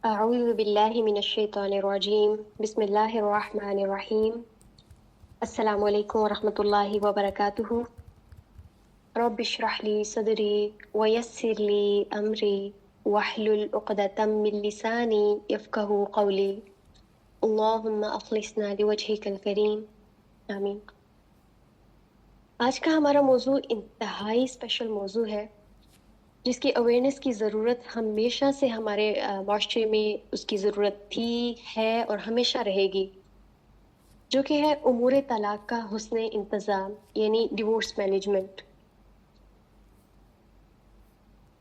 أعوذ بالله من الشيطان الرجيم بسم الله الرحمن الرحيم السلام عليكم ورحمة الله وبركاته رب اشرح لي صدري ويسر لي أمري واحلل عقدة من لساني يفقهوا قولي اللهم أخلصنا لوجهك الكريم آمین۔ آج کا ہمارا موضوع انتہائی اسپیشل موضوع ہے جس کی اویئرنیس کی ضرورت ہمیشہ سے ہمارے معاشرے میں اس کی ضرورت تھی ہے اور ہمیشہ رہے گی، جو کہ ہے امور طلاق کا حسن انتظام یعنی ڈیورس مینجمنٹ۔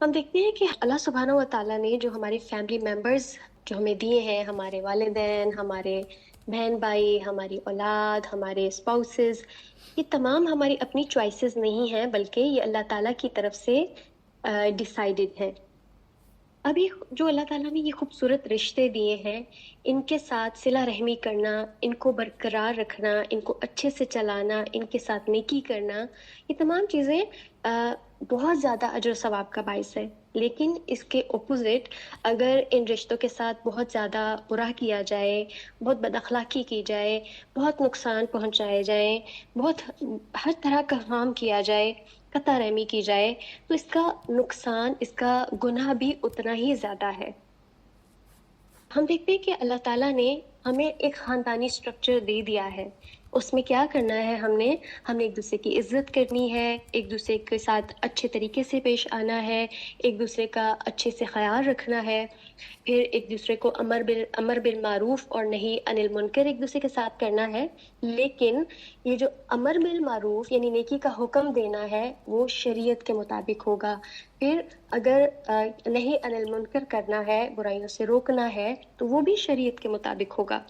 ہم دیکھتے ہیں کہ اللہ سبحانہ و تعالیٰ نے جو ہمارے فیملی ممبرز جو ہمیں دیے ہیں، ہمارے والدین، ہمارے بہن بھائی، ہماری اولاد، ہمارے اسپاؤسز، یہ تمام ہماری اپنی چوائسیز نہیں ہیں بلکہ یہ اللہ تعالیٰ کی طرف سے ڈیسائیڈڈ ہے۔ ابھی جو اللہ تعالیٰ نے یہ خوبصورت رشتے دیے ہیں، ان کے ساتھ صلہ رحمی کرنا، ان کو برقرار رکھنا، ان کو اچھے سے چلانا، ان کے ساتھ نیکی کرنا، یہ تمام چیزیں بہت زیادہ اجر و ثواب کا باعث ہے۔ لیکن اس کے اپوزٹ اگر ان رشتوں کے ساتھ بہت زیادہ برا کیا جائے، بہت بد اخلاقی کی جائے، بہت نقصان پہنچائے جائیں، بہت ہر طرح کا ہارم کیا جائے، قطع رحمی کی جائے، تو اس کا نقصان، اس کا گناہ بھی اتنا ہی زیادہ ہے۔ ہم دیکھتے ہیں کہ اللہ تعالیٰ نے ہمیں ایک خاندانی سٹرکچر دے دیا ہے، اس میں کیا کرنا ہے، ہم نے ایک دوسرے کی عزت کرنی ہے، ایک دوسرے کے ساتھ اچھے طریقے سے پیش آنا ہے، ایک دوسرے کا اچھے سے خیال رکھنا ہے، پھر ایک دوسرے کو امر بالمعروف اور نہی عن المنکر ایک دوسرے کے ساتھ کرنا ہے۔ لیکن یہ جو امر بالمعروف یعنی نیکی کا حکم دینا ہے وہ شریعت کے مطابق ہوگا۔ پھر اگر نہی عن المنکر کرنا ہے، برائیوں سے روکنا ہے، تو وہ بھی شریعت کے مطابق ہوگا۔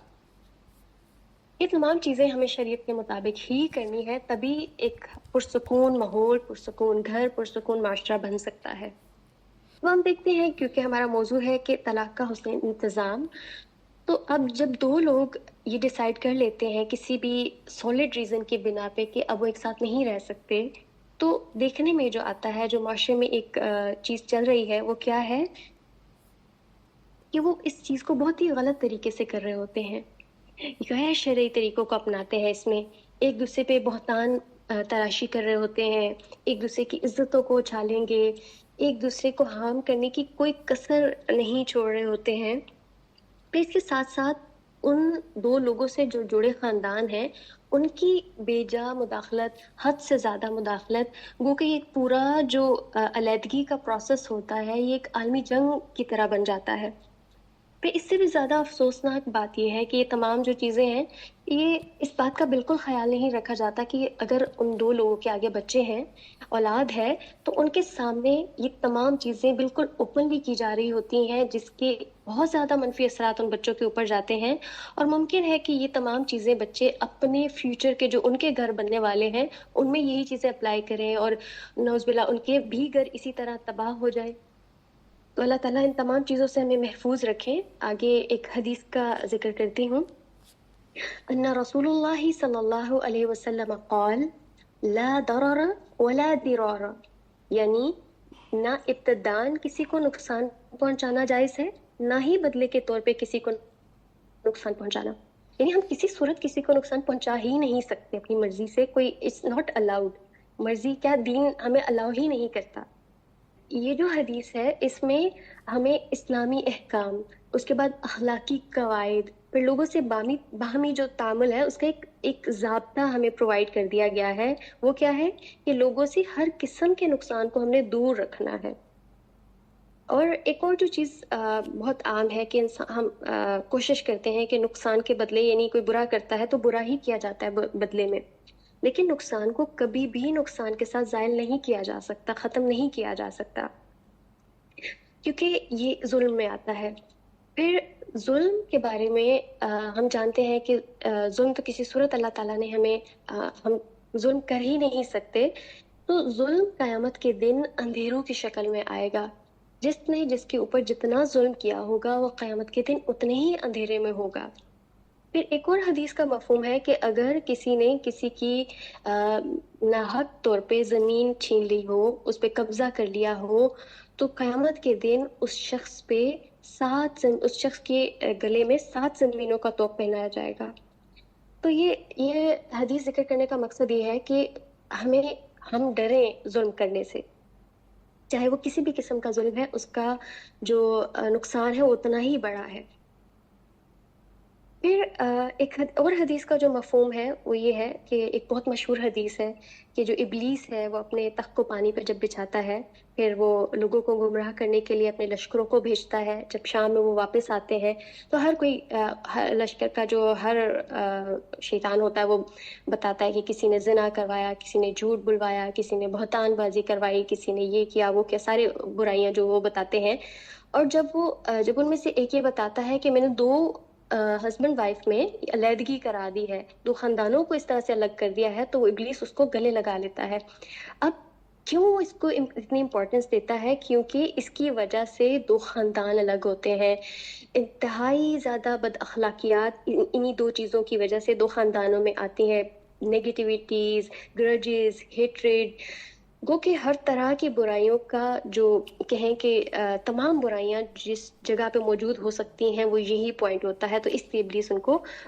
یہ تمام چیزیں ہمیں شریعت کے مطابق ہی کرنی ہے، تبھی ایک پرسکون ماحول، پرسکون گھر، پرسکون معاشرہ بن سکتا ہے۔ تو ہم دیکھتے ہیں، کیونکہ ہمارا موضوع ہے کہ طلاق کا حسن انتظام، تو اب جب دو لوگ یہ ڈیسائیڈ کر لیتے ہیں کسی بھی سالڈ ریزن کی بنا پہ کہ اب وہ ایک ساتھ نہیں رہ سکتے، تو دیکھنے میں جو آتا ہے، جو معاشرے میں ایک چیز چل رہی ہے، وہ کیا ہے کہ وہ اس چیز کو بہت ہی غلط طریقے سے کر رہے ہوتے ہیں، غیر شرعی طریقوں کو اپناتے ہیں، اس میں ایک دوسرے پہ بہتان تراشی کر رہے ہوتے ہیں، ایک دوسرے کی عزتوں کو اچھالیں گے، ایک دوسرے کو ہارم کرنے کی کوئی کسر نہیں چھوڑ رہے ہوتے ہیں۔ پھر اس کے ساتھ ساتھ ان دو لوگوں سے جو جڑے خاندان ہیں، ان کی بے جا مداخلت، حد سے زیادہ مداخلت، گو کہ ایک پورا جو علیحدگی کا پروسیس ہوتا ہے، یہ ایک عالمی جنگ کی طرح بن جاتا ہے۔ پھر اس سے بھی زیادہ افسوسناک بات یہ ہے کہ یہ تمام جو چیزیں ہیں، یہ اس بات کا بالکل خیال نہیں رکھا جاتا کہ اگر ان دو لوگوں کے آگے بچے ہیں، اولاد ہے، تو ان کے سامنے یہ تمام چیزیں بالکل اوپنلی کی جا رہی ہوتی ہیں، جس کے بہت زیادہ منفی اثرات ان بچوں کے اوپر جاتے ہیں، اور ممکن ہے کہ یہ تمام چیزیں بچے اپنے فیوچر کے جو ان کے گھر بننے والے ہیں ان میں یہی چیزیں اپلائی کریں، اور نعوذ باللہ ان کے بھی گھر اسی طرح تباہ ہو جائے۔ تو اللہ تعالیٰ ان تمام چیزوں سے ہمیں محفوظ رکھیں۔ آگے ایک حدیث کا ذکر کرتی ہوں۔ ان رسول اللہ صلی اللہ علیہ وسلم قال لا ضرر ولا ضرار، یعنی نہ ابتداً کسی کو نقصان پہنچانا جائز ہے، نہ ہی بدلے کے طور پہ کسی کو نقصان پہنچانا، یعنی ہم کسی صورت کسی کو نقصان پہنچا ہی نہیں سکتے اپنی مرضی سے، کوئی اٹس ناٹ الاؤڈ، مرضی کیا دین ہمیں الاؤ ہی نہیں کرتا۔ یہ جو حدیث ہے اس میں ہمیں اسلامی احکام، اس کے بعد اخلاقی قواعد، پھر لوگوں سے باہمی جو تعامل ہے اس کا ایک ضابطہ ہمیں پرووائڈ کر دیا گیا ہے۔ وہ کیا ہے کہ لوگوں سے ہر قسم کے نقصان کو ہم نے دور رکھنا ہے۔ اور ایک اور جو چیز بہت عام ہے کہ ہم کوشش کرتے ہیں کہ نقصان کے بدلے، یعنی کوئی برا کرتا ہے تو برا ہی کیا جاتا ہے بدلے میں، لیکن نقصان کو کبھی بھی نقصان کے ساتھ زائل نہیں کیا جا سکتا، ختم نہیں کیا جا سکتا، کیونکہ یہ ظلم میں آتا ہے۔ پھر ظلم کے بارے میں ہم جانتے ہیں کہ ظلم تو کسی صورت اللہ تعالیٰ نے ہم ظلم کر ہی نہیں سکتے، تو ظلم قیامت کے دن اندھیروں کی شکل میں آئے گا۔ جس نے جس کے اوپر جتنا ظلم کیا ہوگا وہ قیامت کے دن اتنے ہی اندھیرے میں ہوگا۔ پھر ایک اور حدیث کا مفہوم ہے کہ اگر کسی نے کسی کی ناحق طور پہ زمین چھین لی ہو، اس پہ قبضہ کر لیا ہو، تو قیامت کے دن اس شخص پہ اس شخص کے گلے میں 7 زنجیروں کا توق پہنایا جائے گا۔ تو یہ حدیث ذکر کرنے کا مقصد یہ ہے کہ ہم ڈریں ظلم کرنے سے، چاہے وہ کسی بھی قسم کا ظلم ہے، اس کا جو نقصان ہے وہ اتنا ہی بڑا ہے۔ پھر ایک اور حدیث کا جو مفہوم ہے وہ یہ ہے کہ ایک بہت مشہور حدیث ہے کہ جو ابلیس ہے وہ اپنے تخت کو پانی پر جب بچھاتا ہے، پھر وہ لوگوں کو گمراہ کرنے کے لیے اپنے لشکروں کو بھیجتا ہے، جب شام میں وہ واپس آتے ہیں تو ہر کوئی ہر لشکر کا جو ہر شیطان ہوتا ہے وہ بتاتا ہے کہ کسی نے زنا کروایا، کسی نے جھوٹ بلوایا، کسی نے بہتان بازی کروائی، کسی نے یہ کیا وہ کیا، سارے برائیاں جو وہ بتاتے ہیں۔ اور جب ان میں سے ایک یہ بتاتا ہے کہ میں نے 2 ہسبینڈ وائف میں علیحدگی کرا دی ہے، 2 خاندانوں کو اس طرح سے الگ کر دیا ہے، تو وہ ابلیس اس کو گلے لگا لیتا ہے۔ اب کیوں وہ اس کو اتنی امپورٹنس دیتا ہے؟ کیونکہ اس کی وجہ سے 2 خاندان الگ ہوتے ہیں، انتہائی زیادہ بد اخلاقیات انہی 2 چیزوں کی وجہ سے 2 خاندانوں میں آتی ہیں، نیگیٹیویٹیز، گرجز، ہیٹریڈ، گو کہ ہر طرح کی برائیوں کا جو کہیں کہ تمام برائیاں جس جگہ پہ موجود ہو سکتی ہیں وہ یہی پوائنٹ ہوتا ہے، تو اس لیے ابلیس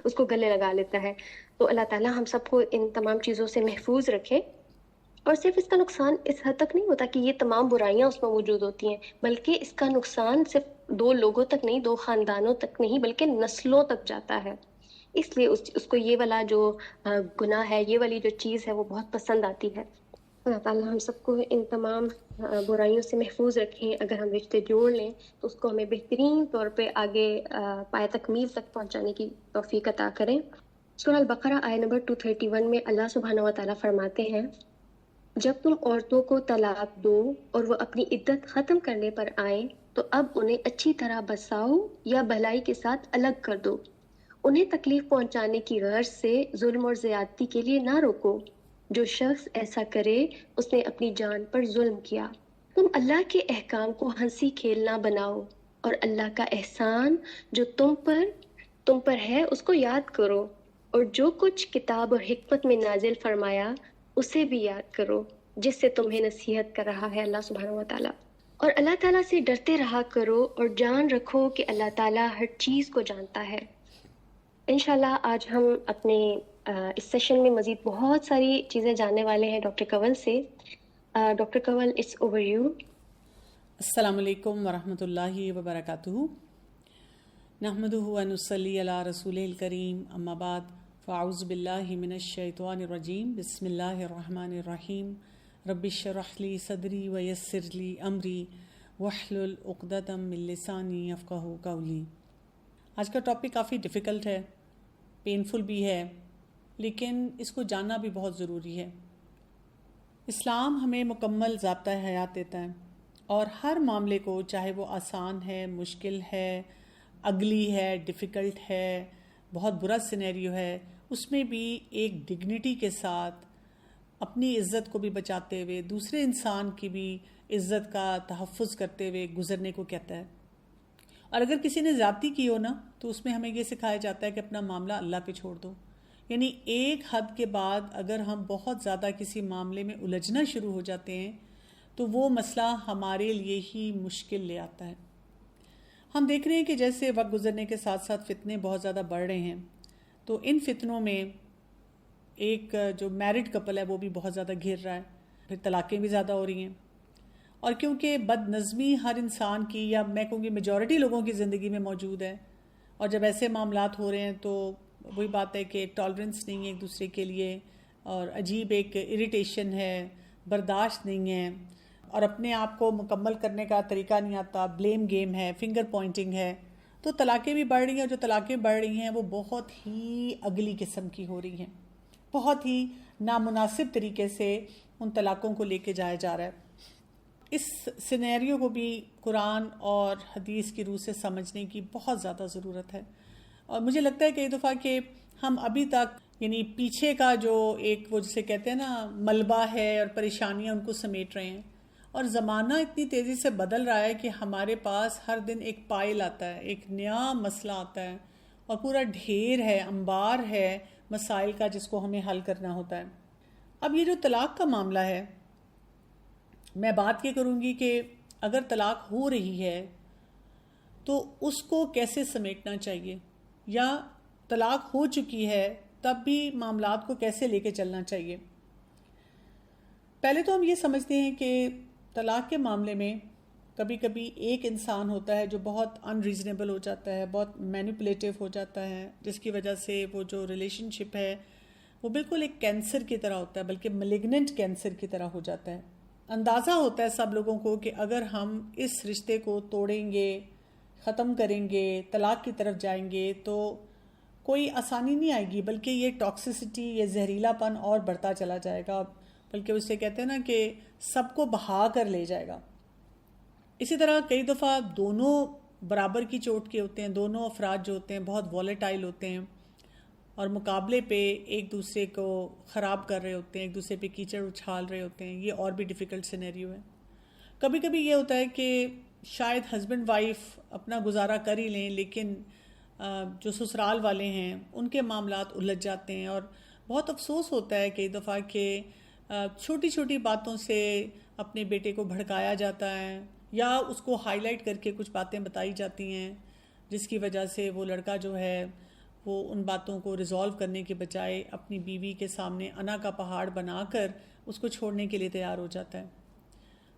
اس کو گلے لگا لیتا ہے۔ تو اللہ تعالیٰ ہم سب کو ان تمام چیزوں سے محفوظ رکھے۔ اور صرف اس کا نقصان اس حد تک نہیں ہوتا کہ یہ تمام برائیاں اس میں موجود ہوتی ہیں، بلکہ اس کا نقصان صرف 2 لوگوں تک نہیں، 2 خاندانوں تک نہیں، بلکہ نسلوں تک جاتا ہے۔ اس لیے اس کو یہ والا جو گناہ ہے، یہ والی جو چیز ہے وہ بہت پسند آتی ہے۔ اللہ تعالیٰ ہم سب کو ان تمام برائیوں سے محفوظ رکھیں۔ اگر ہم رشتے جوڑ لیں تو اس کو ہمیں بہترین طور پہ آگے پائے تکمیل تک پہنچانے کی توفیق عطا کریں۔ سورہ البقرہ آیت نمبر 231 میں اللہ سبحانہ و تعالیٰ فرماتے ہیں، جب تم عورتوں کو طلاق دو اور وہ اپنی عدت ختم کرنے پر آئیں تو اب انہیں اچھی طرح بساؤ یا بھلائی کے ساتھ الگ کر دو، انہیں تکلیف پہنچانے کی غرض سے ظلم اور زیادتی کے لیے نہ روکو، جو شخص ایسا کرے اس نے اپنی جان پر ظلم کیا۔ تم اللہ کے احکام کو ہنسی کھیل نہ بناؤ اور اللہ کا احسان جو تم پر ہے اس کو یاد کرو، اور جو کچھ کتاب اور حکمت میں نازل فرمایا اسے بھی یاد کرو، جس سے تمہیں نصیحت کر رہا ہے اللہ سبحانہ و تعالیٰ۔ اور اللہ تعالیٰ سے ڈرتے رہا کرو اور جان رکھو کہ اللہ تعالیٰ ہر چیز کو جانتا ہے۔ انشاءاللہ آج ہم اپنے اس سیشن میں مزید بہت ساری چیزیں جاننے والے ہیں ڈاکٹر کنول سے۔ Doctor Kanwal, it's over you. السلام علیکم ورحمۃ اللہ وبرکاتہ۔ نحمدہ ونصلی علی رسولہ الکریم، اما بعد، فاعوذ باللہ من الشیطان الرجیم، بسم اللہ الرحمن الرحیم، رب اشرح لی صدری ویسر لی امری واحلل عقدۃ من لسانی یفقہوا قولی۔ آج کا ٹاپک کافی ڈیفیکلٹ ہے، پینفل بھی ہے، لیکن اس کو جاننا بھی بہت ضروری ہے۔ اسلام ہمیں مکمل ضابطہ حیات دیتا ہے، اور ہر معاملے کو، چاہے وہ آسان ہے، مشکل ہے، اگلی ہے، ڈیفیکلٹ ہے، بہت برا سینیریو ہے، اس میں بھی ایک ڈگنیٹی کے ساتھ اپنی عزت کو بھی بچاتے ہوئے دوسرے انسان کی بھی عزت کا تحفظ کرتے ہوئے گزرنے کو کہتا ہے۔ اور اگر کسی نے زیادتی کی ہو نا، تو اس میں ہمیں یہ سکھایا جاتا ہے کہ اپنا معاملہ اللہ پہ چھوڑ دو۔ یعنی ایک حد کے بعد اگر ہم بہت زیادہ کسی معاملے میں الجھنا شروع ہو جاتے ہیں تو وہ مسئلہ ہمارے لیے ہی مشکل لے آتا ہے۔ ہم دیکھ رہے ہیں کہ جیسے وقت گزرنے کے ساتھ ساتھ فتنے بہت زیادہ بڑھ رہے ہیں، تو ان فتنوں میں ایک جو میرڈ کپل ہے وہ بھی بہت زیادہ گھر رہا ہے، پھر طلاقیں بھی زیادہ ہو رہی ہیں۔ اور کیونکہ بد نظمی ہر انسان کی، یا میں کہوں گی میجورٹی لوگوں کی زندگی میں موجود ہے، اور جب ایسے معاملات ہو رہے ہیں تو وہی بات ہے کہ ٹالرنس نہیں ہے ایک دوسرے کے لیے، اور عجیب ایک اریٹیشن ہے، برداشت نہیں ہے، اور اپنے آپ کو مکمل کرنے کا طریقہ نہیں آتا، بلیم گیم ہے، فنگر پوائنٹنگ ہے، تو طلاقیں بھی بڑھ رہی ہیں، اور جو طلاقیں بڑھ رہی ہیں وہ بہت ہی اگلی قسم کی ہو رہی ہیں، بہت ہی نامناسب طریقے سے ان طلاقوں کو لے کے جایا جا رہا ہے۔ اس سینیریو کو بھی قرآن اور حدیث کی روح سے سمجھنے کی بہت زیادہ ضرورت ہے۔ اور مجھے لگتا ہے کئی دفعہ کہ ہم ابھی تک یعنی پیچھے کا جو ایک وہ جسے کہتے ہیں نا ملبہ ہے اور پریشانیاں، ان کو سمیٹ رہے ہیں، اور زمانہ اتنی تیزی سے بدل رہا ہے کہ ہمارے پاس ہر دن ایک پائل آتا ہے، ایک نیا مسئلہ آتا ہے، اور پورا ڈھیر ہے، انبار ہے مسائل کا جس کو ہمیں حل کرنا ہوتا ہے۔ اب یہ جو طلاق کا معاملہ ہے، میں بات یہ کروں گی کہ اگر طلاق ہو رہی ہے تو اس کو کیسے سمیٹنا چاہیے، یا طلاق ہو چکی ہے تب بھی معاملات کو کیسے لے کے چلنا چاہیے۔ پہلے تو ہم یہ سمجھتے ہیں کہ طلاق کے معاملے میں کبھی کبھی ایک انسان ہوتا ہے جو بہت ان ریزنیبل ہو جاتا ہے، بہت مینیپولیٹو ہو جاتا ہے، جس کی وجہ سے وہ جو ریلیشن شپ ہے وہ بالکل ایک کینسر کی طرح ہوتا ہے، بلکہ ملیگننٹ کینسر کی طرح ہو جاتا ہے۔ اندازہ ہوتا ہے سب لوگوں کو کہ اگر ہم اس رشتے کو توڑیں گے، ختم کریں گے، طلاق کی طرف جائیں گے تو کوئی آسانی نہیں آئے گی، بلکہ یہ ٹاکسیسٹی، یہ زہریلا پن اور بڑھتا چلا جائے گا، بلکہ اسے کہتے ہیں نا کہ سب کو بہا کر لے جائے گا۔ اسی طرح کئی دفعہ دونوں برابر کی چوٹ کے ہوتے ہیں، دونوں افراد جو ہوتے ہیں بہت والیٹائل ہوتے ہیں اور مقابلے پہ ایک دوسرے کو خراب کر رہے ہوتے ہیں، ایک دوسرے پہ کیچڑ اچھال رہے ہوتے ہیں۔ یہ اور بھی ڈیفیکلٹ سینیریو ہے۔ کبھی کبھی یہ ہوتا ہے کہ شاید ہسبینڈ وائف اپنا گزارا کر ہی لیں، لیکن جو سسرال والے ہیں ان کے معاملات الجھ جاتے ہیں، اور بہت افسوس ہوتا ہے کئی دفعہ کہ چھوٹی چھوٹی باتوں سے اپنے بیٹے کو بھڑکایا جاتا ہے، یا اس کو ہائی لائٹ کر کے کچھ باتیں بتائی جاتی ہیں، جس کی وجہ سے وہ لڑکا جو ہے وہ ان باتوں کو ریزالو کرنے کے بجائے اپنی بیوی کے سامنے انا کا پہاڑ بنا کر اس کو چھوڑنے کے لیے تیار ہو جاتا ہے۔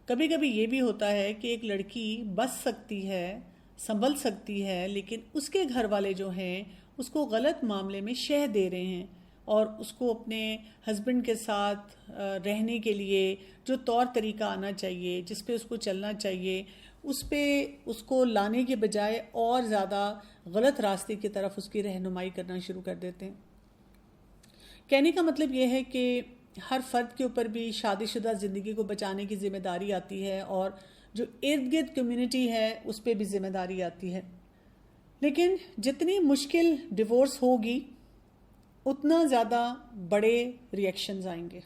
کبھی کبھی یہ بھی ہوتا ہے کہ ایک لڑکی بچ سکتی ہے، سنبھل سکتی ہے، لیکن اس کے گھر والے جو ہیں اس کو غلط معاملے میں شہ دے رہے ہیں، اور اس کو اپنے ہسبینڈ کے ساتھ رہنے کے لیے جو طور طریقہ آنا چاہیے، جس پہ اس کو چلنا چاہیے، اس پہ اس کو لانے کے بجائے اور زیادہ غلط راستے کی طرف اس کی رہنمائی کرنا شروع کر دیتے ہیں۔ کہنے کا مطلب یہ ہے کہ ہر فرد کے اوپر بھی شادی شدہ زندگی کو بچانے کی ذمہ داری آتی ہے، اور جو ارد گرد کمیونٹی ہے اس پہ بھی ذمہ داری آتی ہے۔ لیکن جتنی مشکل ڈیورس ہوگی اتنا زیادہ بڑے ریئیکشنز آئیں گے۔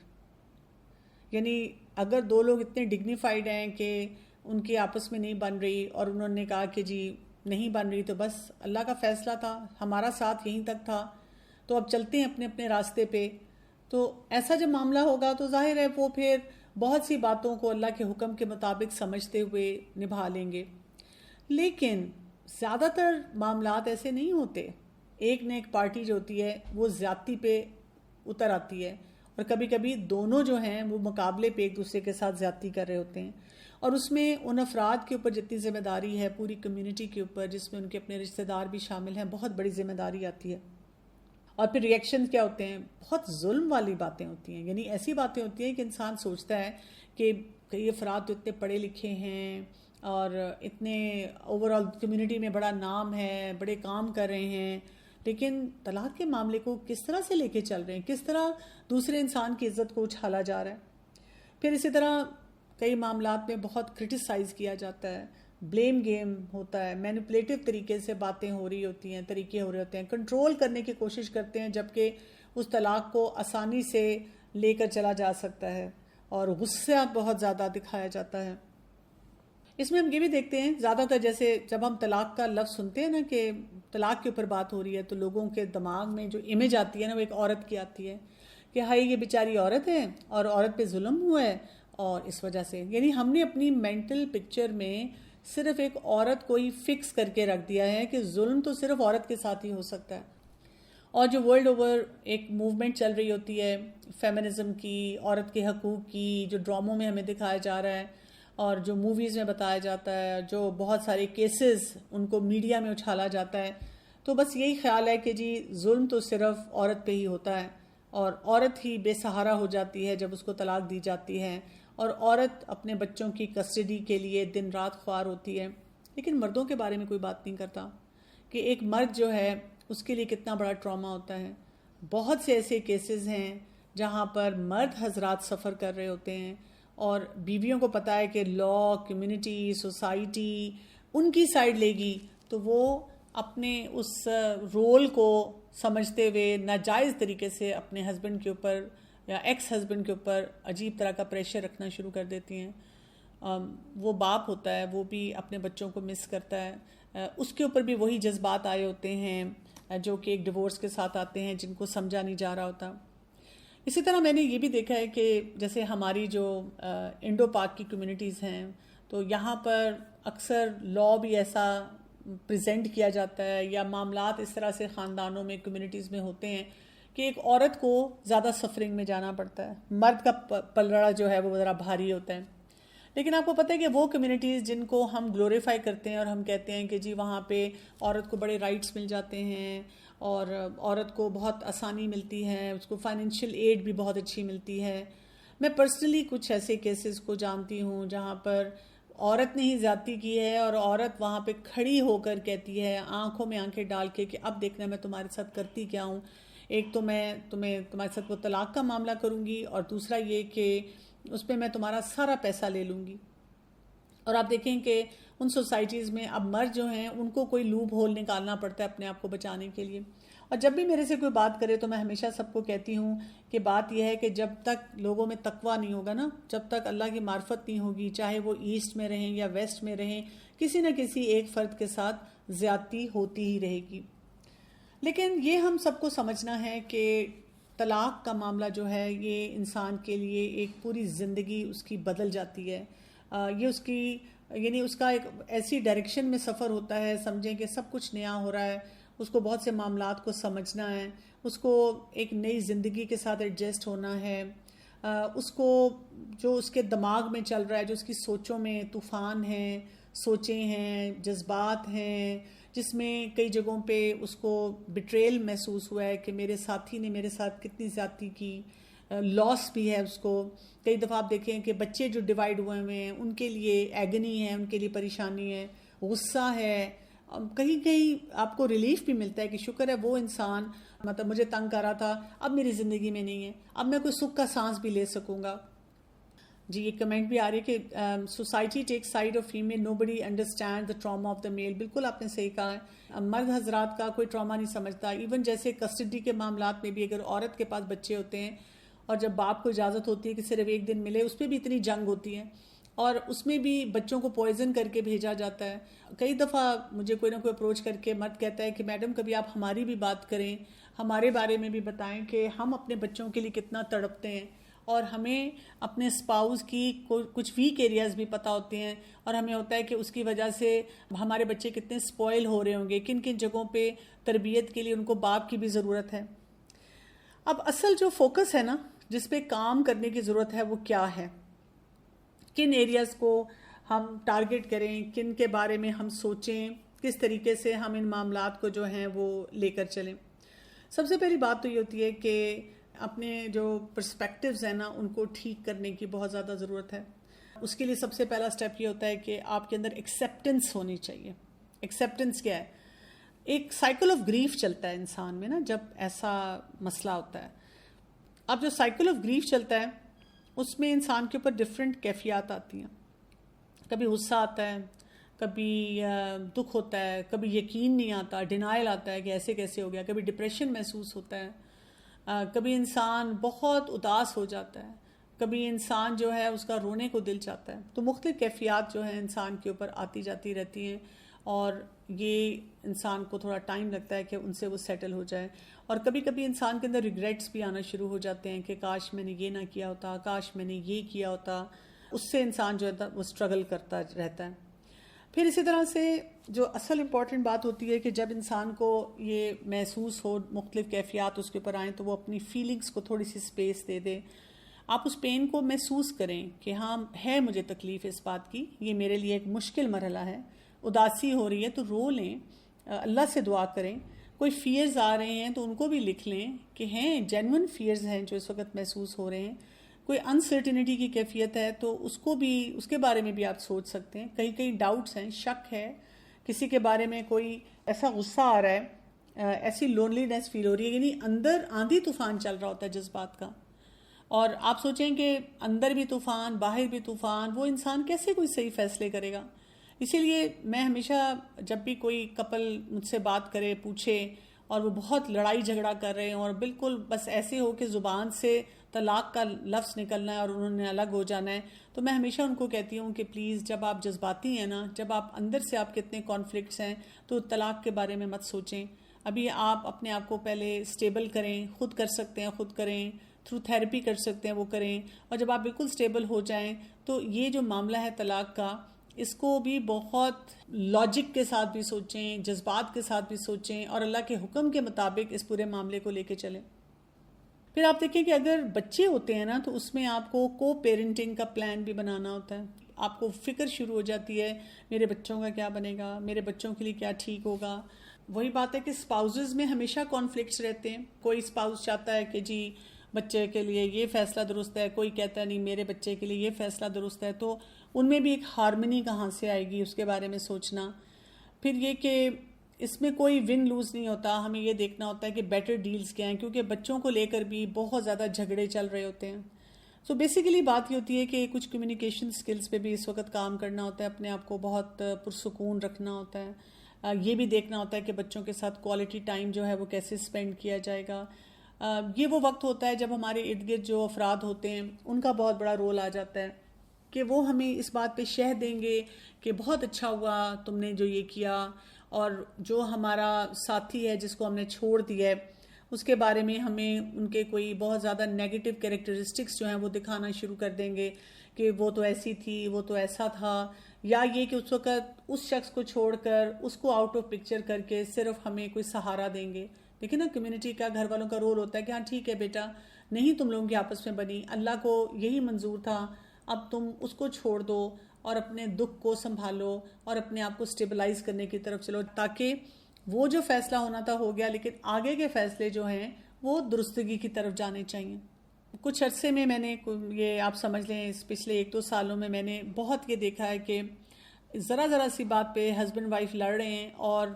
یعنی اگر دو لوگ اتنے ڈگنیفائڈ ہیں کہ ان کی آپس میں نہیں بن رہی، اور انہوں نے کہا کہ جی نہیں بن رہی تو بس اللہ کا فیصلہ تھا، ہمارا ساتھ یہیں تک تھا، تو اب چلتے ہیں اپنے اپنے راستے پہ، تو ایسا جب معاملہ ہوگا تو ظاہر ہے وہ پھر بہت سی باتوں کو اللہ کے حکم کے مطابق سمجھتے ہوئے نبھا لیں گے۔ لیکن زیادہ تر معاملات ایسے نہیں ہوتے۔ ایک نہ ایک پارٹی جو ہوتی ہے وہ زیادتی پہ اتر آتی ہے، اور کبھی کبھی دونوں جو ہیں وہ مقابلے پہ ایک دوسرے کے ساتھ زیادتی کر رہے ہوتے ہیں، اور اس میں ان افراد کے اوپر جتنی ذمہ داری ہے، پوری کمیونٹی کے اوپر جس میں ان کے اپنے رشتہ دار بھی شامل ہیں، بہت بڑی ذمہ داری آتی ہے۔ اور پھر ریئیکشن کیا ہوتے ہیں؟ بہت ظلم والی باتیں ہوتی ہیں، یعنی ایسی باتیں ہوتی ہیں کہ انسان سوچتا ہے کہ یہ افراد تو اتنے پڑھے لکھے ہیں اور اتنے اوور آل کمیونٹی میں بڑا نام ہے، بڑے کام کر رہے ہیں، لیکن طلاق کے معاملے کو کس طرح سے لے کے چل رہے ہیں، کس طرح دوسرے انسان کی عزت کو اچھالا جا رہا ہے۔ پھر اسی طرح کئی معاملات میں بہت کرٹیسائز کیا جاتا ہے، بلیم گیم ہوتا ہے، مینیپولیٹو طریقے سے باتیں ہو رہی ہوتی ہیں، طریقے ہو رہے ہوتے ہیں، کنٹرول کرنے کی کوشش کرتے ہیں، جبکہ اس طلاق کو آسانی سے لے کر چلا جا سکتا ہے، اور غصہ بہت زیادہ دکھایا جاتا ہے۔ اس میں ہم یہ بھی دیکھتے ہیں زیادہ تر، جیسے جب ہم طلاق کا لفظ سنتے ہیں نا کہ طلاق کے اوپر بات ہو رہی ہے، تو لوگوں کے دماغ میں جو امیج آتی ہے نا وہ ایک عورت کی آتی ہے کہ ہائی یہ بیچاری عورت ہے اور عورت پہ ظلم ہوا ہے، اور اس وجہ سے یعنی ہم نے اپنی مینٹل پکچر میں صرف ایک عورت کو ہی فکس کر کے رکھ دیا ہے کہ ظلم تو صرف عورت کے ساتھ ہی ہو سکتا ہے۔ اور جو ورلڈ اوور ایک موومنٹ چل رہی ہوتی ہے فیمنزم کی، عورت کے حقوق کی، جو ڈراموں میں ہمیں دکھایا جا رہا ہے اور جو موویز میں بتایا جاتا ہے، جو بہت سارے کیسز ان کو میڈیا میں اچھالا جاتا ہے، تو بس یہی خیال ہے کہ جی ظلم تو صرف عورت پہ ہی ہوتا ہے، اور عورت ہی بے سہارا ہو جاتی ہے جب اس کو طلاق دی جاتی ہے، اور عورت اپنے بچوں کی کسٹڈی کے لیے دن رات خوار ہوتی ہے۔ لیکن مردوں کے بارے میں کوئی بات نہیں کرتا کہ ایک مرد جو ہے اس کے لیے کتنا بڑا ٹراما ہوتا ہے۔ بہت سے ایسے کیسز ہیں جہاں پر مرد حضرات سفر کر رہے ہوتے ہیں، اور بیویوں کو پتہ ہے کہ لا، کمیونٹی، سوسائٹی ان کی سائیڈ لے گی، تو وہ اپنے اس رول کو سمجھتے ہوئے ناجائز طریقے سے اپنے ہسبینڈ کے اوپر یا ایکس ہسبینڈ کے اوپر عجیب طرح کا پریشر رکھنا شروع کر دیتی ہیں۔ وہ باپ ہوتا ہے، وہ بھی اپنے بچوں کو مس کرتا ہے، اس کے اوپر بھی وہی جذبات آئے ہوتے ہیں جو کہ ایک ڈیورس کے ساتھ آتے ہیں، جن کو سمجھا نہیں جا رہا ہوتا۔ اسی طرح میں نے یہ بھی دیکھا ہے کہ جیسے ہماری جو انڈو پاک کی کمیونٹیز ہیں، تو یہاں پر اکثر لا بھی ایسا پریزنٹ کیا جاتا ہے یا معاملات اس طرح سے خاندانوں میں کمیونٹیز میں ہوتے ہیں کہ ایک عورت کو زیادہ سفرنگ میں جانا پڑتا ہے، مرد کا پلڑا جو ہے وہ ذرا بھاری ہوتا ہے. لیکن آپ کو پتہ ہے کہ وہ کمیونٹیز جن کو ہم گلوریفائی کرتے ہیں اور ہم کہتے ہیں کہ جی وہاں پہ عورت کو بڑے رائٹس مل جاتے ہیں اور عورت کو بہت آسانی ملتی ہے، اس کو فائنینشیل ایڈ بھی بہت اچھی ملتی ہے. میں پرسنلی کچھ ایسے کیسز کو جانتی ہوں جہاں پر عورت نے ہی زیادتی کی ہے اور عورت وہاں پہ کھڑی ہو کر کہتی ہے آنکھوں میں آنکھیں ڈال کے کہ اب دیکھنا میں تمہارے ساتھ کرتی کیا ہوں. ایک تو میں تمہارے ساتھ وہ طلاق کا معاملہ کروں گی، اور دوسرا یہ کہ اس پہ میں تمہارا سارا پیسہ لے لوں گی. اور آپ دیکھیں کہ ان سوسائٹیز میں اب مرد جو ہیں ان کو کوئی لوپ ہول نکالنا پڑتا ہے اپنے آپ کو بچانے کے لیے. اور جب بھی میرے سے کوئی بات کرے تو میں ہمیشہ سب کو کہتی ہوں کہ بات یہ ہے کہ جب تک لوگوں میں تقویٰ نہیں ہوگا نا، جب تک اللہ کی معرفت نہیں ہوگی، چاہے وہ ایسٹ میں رہیں یا ویسٹ میں رہیں، کسی نہ کسی ایک فرد کے ساتھ زیادتی ہوتی ہی رہے گی. لیکن یہ ہم سب کو سمجھنا ہے کہ طلاق کا معاملہ جو ہے یہ انسان کے لیے ایک پوری زندگی اس کی بدل جاتی ہے. یہ اس کی یعنی اس کا ایک ایسی ڈائریکشن میں سفر ہوتا ہے، سمجھیں کہ سب کچھ نیا ہو رہا ہے، اس کو بہت سے معاملات کو سمجھنا ہے، اس کو ایک نئی زندگی کے ساتھ ایڈجسٹ ہونا ہے، اس کو جو اس کے دماغ میں چل رہا ہے، جو اس کی سوچوں میں طوفان ہیں، سوچیں ہیں، جذبات ہیں، جس میں کئی جگہوں پہ اس کو بٹریل محسوس ہوا ہے کہ میرے ساتھی نے میرے ساتھ کتنی زیادتی کی، لاس بھی ہے اس کو. کئی دفعہ آپ دیکھیں کہ بچے جو ڈیوائیڈ ہوئے ہیں ان کے لیے ایگنی ہے، ان کے لیے پریشانی ہے، غصہ ہے. کہیں کہیں آپ کو ریلیف بھی ملتا ہے کہ شکر ہے وہ انسان مطلب مجھے تنگ کر رہا تھا اب میری زندگی میں نہیں ہے، اب میں کوئی سکھ کا سانس بھی لے سکوں گا. جی یہ کمنٹ بھی آ رہی ہے کہ society take side of female, nobody understand the trauma of the male. بالکل آپ نے صحیح کہا ہے، مرد حضرات کا کوئی ٹراما نہیں سمجھتا. ایون جیسے کسٹڈی کے معاملات میں بھی اگر عورت کے پاس بچے ہوتے ہیں اور جب باپ کو اجازت ہوتی ہے کہ صرف ایک دن ملے، اس پہ بھی اتنی جنگ ہوتی ہے اور اس میں بھی بچوں کو پوائزن کر کے بھیجا جاتا ہے. کئی دفعہ مجھے کوئی نہ کوئی اپروچ کر کے مرد کہتا ہے کہ میڈم کبھی آپ ہماری بھی بات کریں، ہمارے بارے میں بھی بتائیں کہ ہم اپنے بچوں کے لیے کتنا تڑپتے ہیں، اور ہمیں اپنے اسپاؤز کی کچھ ویک ایریاز بھی پتہ ہوتے ہیں، اور ہمیں ہوتا ہے کہ اس کی وجہ سے ہمارے بچے کتنے سپوائل ہو رہے ہوں گے، کن کن جگہوں پہ تربیت کے لیے ان کو باپ کی بھی ضرورت ہے. اب اصل جو فوکس ہے نا، جس پہ کام کرنے کی ضرورت ہے، وہ کیا ہے، کن ایریاز کو ہم ٹارگٹ کریں، کن کے بارے میں ہم سوچیں، کس طریقے سے ہم ان معاملات کو جو ہیں وہ لے کر چلیں. سب سے پہلی بات تو یہ ہوتی ہے کہ اپنے جو پرسپیکٹیوز ہیں نا ان کو ٹھیک کرنے کی بہت زیادہ ضرورت ہے. اس کے لیے سب سے پہلا سٹیپ یہ ہوتا ہے کہ آپ کے اندر ایکسیپٹنس ہونی چاہیے. ایکسیپٹنس کیا ہے؟ ایک سائیکل آف گریف چلتا ہے انسان میں نا جب ایسا مسئلہ ہوتا ہے. اب جو سائیکل آف گریف چلتا ہے اس میں انسان کے اوپر ڈفرینٹ کیفیات آتی ہیں. کبھی غصہ آتا ہے، کبھی دکھ ہوتا ہے، کبھی یقین نہیں آتا، ڈینائل آتا ہے کہ ایسے کیسے ہو گیا، کبھی ڈپریشن محسوس ہوتا ہے، کبھی انسان بہت اداس ہو جاتا ہے، کبھی انسان جو ہے اس کا رونے کو دل چاہتا ہے. تو مختلف کیفیات جو ہیں انسان کے اوپر آتی جاتی رہتی ہیں، اور یہ انسان کو تھوڑا ٹائم لگتا ہے کہ ان سے وہ سیٹل ہو جائے. اور کبھی کبھی انسان کے اندر ریگریٹس بھی آنا شروع ہو جاتے ہیں کہ کاش میں نے یہ نہ کیا ہوتا، کاش میں نے یہ کیا ہوتا. اس سے انسان جو ہے وہ اسٹرگل کرتا رہتا ہے. پھر اسی طرح سے جو اصل امپورٹنٹ بات ہوتی ہے کہ جب انسان کو یہ محسوس ہو، مختلف کیفیات اس کے اوپر آئیں، تو وہ اپنی فیلنگز کو تھوڑی سی اسپیس دے دے. آپ اس پین کو محسوس کریں کہ ہاں ہے مجھے تکلیف اس بات کی، یہ میرے لیے ایک مشکل مرحلہ ہے. اداسی ہو رہی ہے تو رو لیں، اللہ سے دعا کریں. کوئی فیئرز آ رہے ہیں تو ان کو بھی لکھ لیں کہ ہیں جینون فیئرز ہیں جو اس وقت محسوس ہو رہے ہیں. کوئی انسرٹنٹی کی کیفیت ہے تو اس کو بھی، اس کے بارے میں بھی آپ سوچ سکتے ہیں. کئی ڈاؤٹس ہیں، شک ہے کسی کے بارے میں، کوئی ایسا غصہ آ رہا ہے، ایسی لونلینس فیل ہو رہی ہے، یعنی اندر آندھی طوفان چل رہا ہوتا ہے جذبات کا. اور آپ سوچیں کہ اندر بھی طوفان، باہر بھی طوفان، وہ انسان کیسے کوئی صحیح فیصلے کرے گا. اسی لیے میں ہمیشہ جب بھی کوئی کپل مجھ سے بات کرے، پوچھے، اور وہ بہت لڑائی جھگڑا کر رہے ہیں اور بالکل بس ایسے ہو کہ زبان سے طلاق کا لفظ نکلنا ہے اور انہوں نے الگ ہو جانا ہے، تو میں ہمیشہ ان کو کہتی ہوں کہ پلیز جب آپ جذباتی ہیں نا، جب آپ اندر سے آپ کتنے کانفلکٹس ہیں، تو طلاق کے بارے میں مت سوچیں. ابھی آپ اپنے آپ کو پہلے اسٹیبل کریں. خود کر سکتے ہیں خود کریں، تھرو تھیراپی کر سکتے ہیں وہ کریں. اور جب آپ بالکل اسٹیبل ہو جائیں تو یہ جو معاملہ ہے طلاق کا، اس کو بھی بہت لاجک کے ساتھ بھی سوچیں، جذبات کے ساتھ بھی سوچیں، اور اللہ کے حکم کے مطابق اس پورے معاملے کو لے کے چلیں۔ پھر آپ دیکھیں کہ اگر بچے ہوتے ہیں نا تو اس میں آپ کو پیرنٹنگ کا پلان بھی بنانا ہوتا ہے۔ آپ کو فکر شروع ہو جاتی ہے میرے بچوں کا کیا بنے گا، میرے بچوں کے لیے کیا ٹھیک ہوگا۔ وہی بات ہے کہ اسپاؤزز میں ہمیشہ کانفلکٹس رہتے ہیں۔ کوئی اسپاؤز چاہتا ہے کہ جی بچے کے لیے یہ فیصلہ درست ہے، کوئی کہتا ہے نہیں میرے بچے کے لیے یہ فیصلہ درست ہے، تو ان میں بھی ایک ہارمنی کہاں سے آئے گی، اس کے بارے میں سوچنا۔ پھر یہ کہ اس میں کوئی ون لوز نہیں ہوتا، ہمیں یہ دیکھنا ہوتا ہے کہ بیٹر ڈیلز کیا ہیں، کیونکہ بچوں کو لے کر بھی بہت زیادہ جھگڑے چل رہے ہوتے ہیں۔ سو بیسیکلی بات یہ ہوتی ہے کہ کچھ کمیونیکیشن سکلز پہ بھی اس وقت کام کرنا ہوتا ہے، اپنے آپ کو بہت پرسکون رکھنا ہوتا ہے۔ یہ بھی دیکھنا ہوتا ہے کہ بچوں کے ساتھ کوالٹی ٹائم جو ہے وہ کیسے سپینڈ کیا جائے گا۔ یہ وہ وقت ہوتا ہے جب ہمارے ارد گرد جو افراد ہوتے ہیں ان کا بہت بڑا رول آ جاتا ہے کہ وہ ہمیں اس بات پہ شہ دیں گے کہ بہت اچھا ہوا تم نے جو یہ کیا، اور جو ہمارا ساتھی ہے جس کو ہم نے چھوڑ دیا ہے اس کے بارے میں ہمیں ان کے کوئی بہت زیادہ نیگیٹو کیریکٹرسٹکس جو ہیں وہ دکھانا شروع کر دیں گے کہ وہ تو ایسی تھی، وہ تو ایسا تھا، یا یہ کہ اس وقت اس شخص کو چھوڑ کر اس کو آؤٹ آف پکچر کر کے صرف ہمیں کوئی سہارا دیں گے۔ دیکھیں نا، کمیونٹی کا، گھر والوں کا رول ہوتا ہے کہ ہاں ٹھیک ہے بیٹا، نہیں تم لوگوں کی آپس میں بنی، اللہ کو یہی منظور تھا، اب تم اس کو چھوڑ دو اور اپنے دکھ کو سنبھالو اور اپنے آپ کو سٹیبلائز کرنے کی طرف چلو، تاکہ وہ جو فیصلہ ہونا تھا ہو گیا، لیکن آگے کے فیصلے جو ہیں وہ درستگی کی طرف جانے چاہیے۔ کچھ عرصے میں میں نے یہ آپ سمجھ لیں اس پچھلے 1-2 سالوں میں میں نے بہت یہ دیکھا ہے کہ ذرا سی بات پہ ہسبینڈ وائف لڑ رہے ہیں اور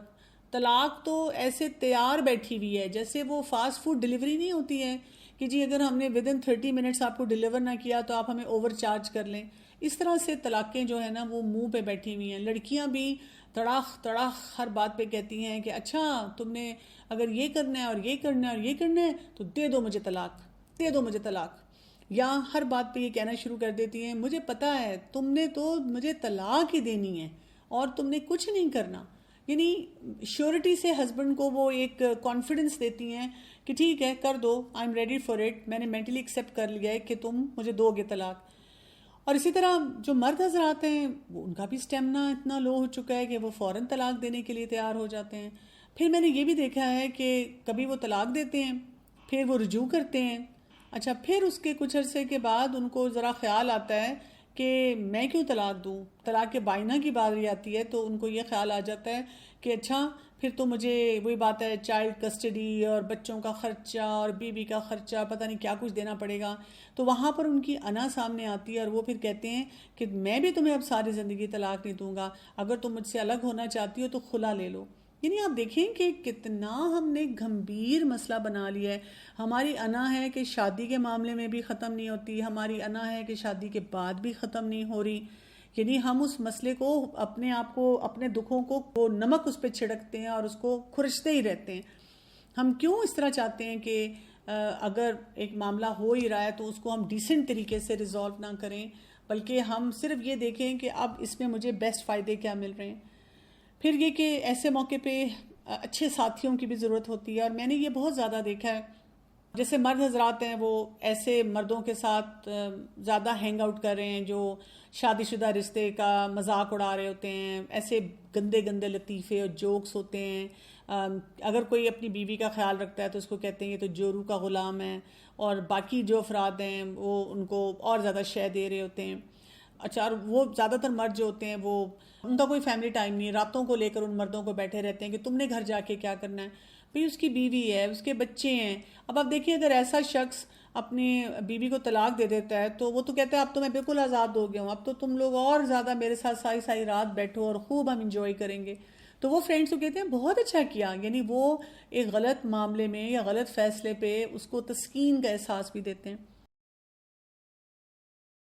طلاق تو ایسے تیار بیٹھی ہوئی ہے، جیسے وہ فاسٹ فوڈ ڈیلیوری نہیں ہوتی ہے کہ جی اگر ہم نے ودن 30 منٹس آپ کو ڈیلیور نہ کیا تو آپ ہمیں اوور چارج کر لیں۔ اس طرح سے طلاقیں جو ہے نا وہ منہ پہ بیٹھی ہوئی ہیں۔ لڑکیاں بھی تڑاخ ہر بات پہ کہتی ہیں کہ اچھا تم نے اگر یہ کرنا ہے اور یہ کرنا ہے اور یہ کرنا ہے تو دے دو مجھے طلاق، دے دو مجھے طلاق، یا ہر بات پہ یہ کہنا شروع کر دیتی ہیں مجھے پتا ہے تم نے تو مجھے طلاق ہی دینی ہے اور تم نے کچھ نہیں کرنا۔ یعنی شیورٹی سے ہسبینڈ کو وہ ایک کانفیڈنس دیتی ہیں کہ ٹھیک ہے کر دو، I am ready for it, میں نے مینٹلی ایکسیپٹ کر لیا ہے کہ تم مجھے دو گے طلاق۔ اور اسی طرح جو مرد حضرات ہیں وہ ان کا بھی اسٹیمنا اتنا لو ہو چکا ہے کہ وہ فوراً طلاق دینے کے لیے تیار ہو جاتے ہیں۔ پھر میں نے یہ بھی دیکھا ہے کہ کبھی وہ طلاق دیتے ہیں، پھر وہ رجوع کرتے ہیں، اچھا پھر اس کے کچھ عرصے کے بعد ان کو ذرا خیال آتا ہے کہ میں کیوں طلاق دوں، طلاق کے بائنہ کی باری آتی ہے تو ان کو یہ خیال آ جاتا ہے کہ اچھا پھر تو مجھے وہی بات ہے چائلڈ کسٹڈی اور بچوں کا خرچہ اور بیوی کا خرچہ پتہ نہیں کیا کچھ دینا پڑے گا، تو وہاں پر ان کی انا سامنے آتی ہے اور وہ پھر کہتے ہیں کہ میں بھی تمہیں اب ساری زندگی طلاق نہیں دوں گا، اگر تم مجھ سے الگ ہونا چاہتی ہو تو خلا لے لو۔ یعنی آپ دیکھیں کہ کتنا ہم نے گھمبیر مسئلہ بنا لیا ہے۔ ہماری انا ہے کہ شادی کے معاملے میں بھی ختم نہیں ہوتی، ہماری انا ہے کہ شادی کے بعد بھی ختم نہیں ہو رہی، یعنی ہم اس مسئلے کو اپنے آپ کو، اپنے دکھوں کو وہ نمک اس پہ چھڑکتے ہیں اور اس کو کھرچتے ہی رہتے ہیں۔ ہم کیوں اس طرح چاہتے ہیں کہ اگر ایک معاملہ ہو ہی رہا ہے تو اس کو ہم ڈیسنٹ طریقے سے ریزالو نہ کریں، بلکہ ہم صرف یہ دیکھیں کہ اب اس میں مجھے بیسٹ فائدے کیا مل رہے ہیں۔ پھر یہ کہ ایسے موقع پہ اچھے ساتھیوں کی بھی ضرورت ہوتی ہے، اور میں نے یہ بہت زیادہ دیکھا ہے، جیسے مرد حضرات ہیں وہ ایسے مردوں کے ساتھ زیادہ ہینگ آؤٹ کر رہے ہیں جو شادی شدہ رشتے کا مذاق اڑا رہے ہوتے ہیں، ایسے گندے لطیفے اور جوکس ہوتے ہیں۔ اگر کوئی اپنی بیوی کا خیال رکھتا ہے تو اس کو کہتے ہیں یہ تو جورو کا غلام ہے، اور باقی جو افراد ہیں وہ ان کو اور زیادہ شے دے رہے ہوتے ہیں۔ اچھا، اور وہ زیادہ تر مرد جو ہوتے ہیں وہ ان کا کوئی فیملی ٹائم نہیں، راتوں کو لے کر ان مردوں کو بیٹھے رہتے ہیں کہ تم نے گھر جا کے کیا کرنا ہے، بھئی اس کی بیوی ہے، اس کے بچے ہیں۔ اب آپ دیکھیں اگر ایسا شخص اپنی بیوی کو طلاق دے دیتا ہے تو وہ تو کہتا ہے اب تو میں بالکل آزاد ہو گیا ہوں، اب تو تم لوگ اور زیادہ میرے ساتھ ساری رات بیٹھو اور خوب ہم انجوائے کریں گے، تو وہ فرینڈس کو کہتے ہیں بہت اچھا کیا، یعنی وہ ایک غلط معاملے میں یا غلط فیصلے پہ اس کو تسکین کا احساس بھی دیتے ہیں۔